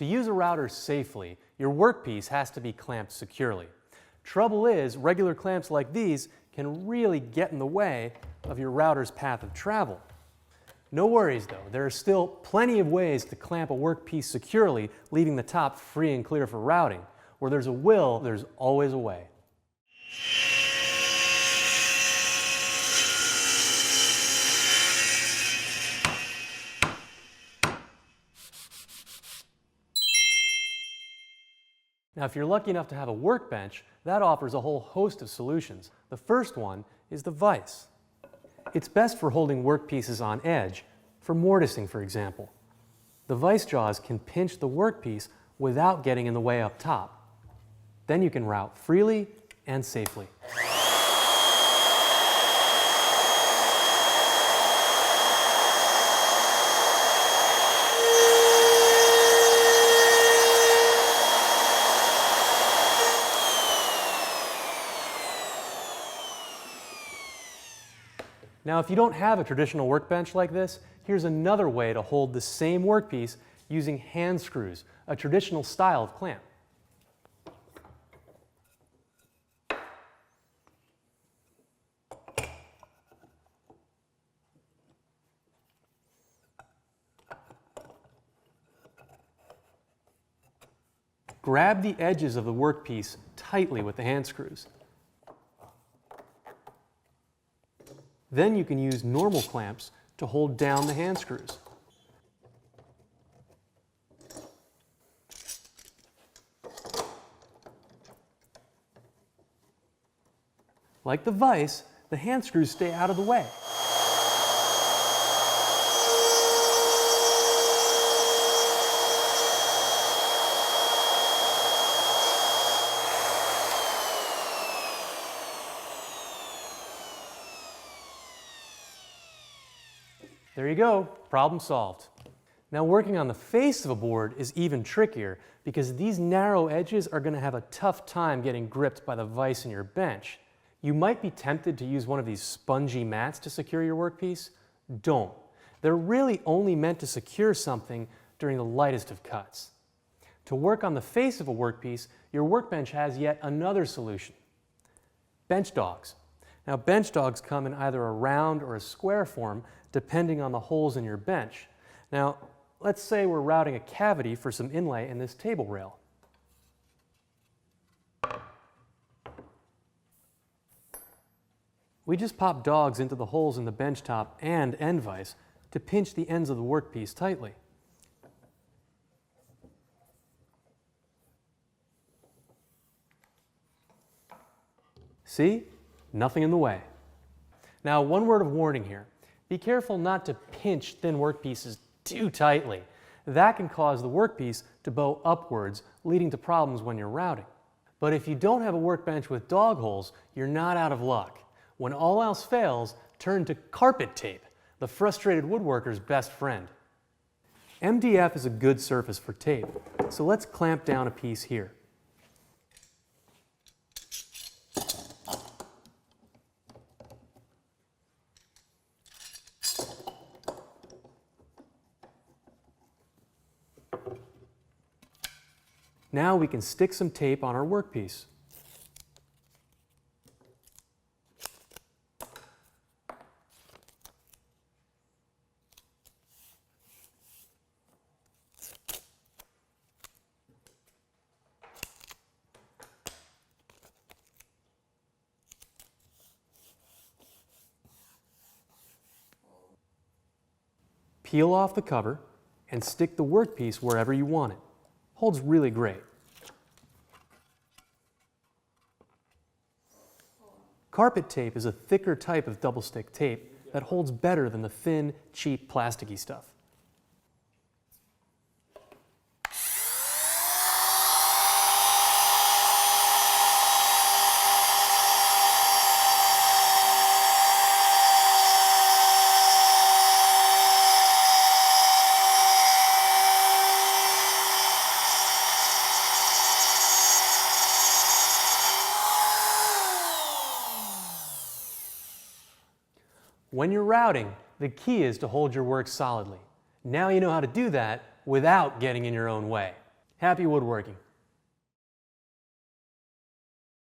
To use a router safely, your workpiece has to be clamped securely. Trouble is, regular clamps like these can really get in the way of your router's path of travel. No worries though, there are still plenty of ways to clamp a workpiece securely, leaving the top free and clear for routing. Where there's a will, there's always a way. Now, if you're lucky enough to have a workbench, that offers a whole host of solutions. The first one is the vise. It's best for holding workpieces on edge, for mortising, for example. The vise jaws can pinch the workpiece without getting in the way up top. Then you can route freely and safely. Now, if you don't have a traditional workbench like this, here's another way to hold the same workpiece using hand screws, a traditional style of clamp. Grab the edges of the workpiece tightly with the hand screws. Then you can use normal clamps to hold down the hand screws. Like the vise, the hand screws stay out of the way. There you go, problem solved. Now, working on the face of a board is even trickier because these narrow edges are going to have a tough time getting gripped by the vise in your bench. You might be tempted to use one of these spongy mats to secure your workpiece. Don't. They're really only meant to secure something during the lightest of cuts. To work on the face of a workpiece, your workbench has yet another solution. Bench dogs. Now, bench dogs come in either a round or a square form, depending on the holes in your bench. Now, let's say we're routing a cavity for some inlay in this table rail. We just pop dogs into the holes in the bench top and end vise to pinch the ends of the workpiece tightly. See? Nothing in the way. Now, one word of warning here. Be careful not to pinch thin workpieces too tightly. That can cause the workpiece to bow upwards, leading to problems when you're routing. But if you don't have a workbench with dog holes, you're not out of luck. When all else fails, turn to carpet tape, the frustrated woodworker's best friend. MDF is a good surface for tape, so let's clamp down a piece here. Now we can stick some tape on our workpiece. Peel off the cover and stick the workpiece wherever you want it. Holds really great. Carpet tape is a thicker type of double-stick tape that holds better than the thin, cheap, plasticky stuff. When you're routing, the key is to hold your work solidly. Now you know how to do that without getting in your own way. Happy woodworking!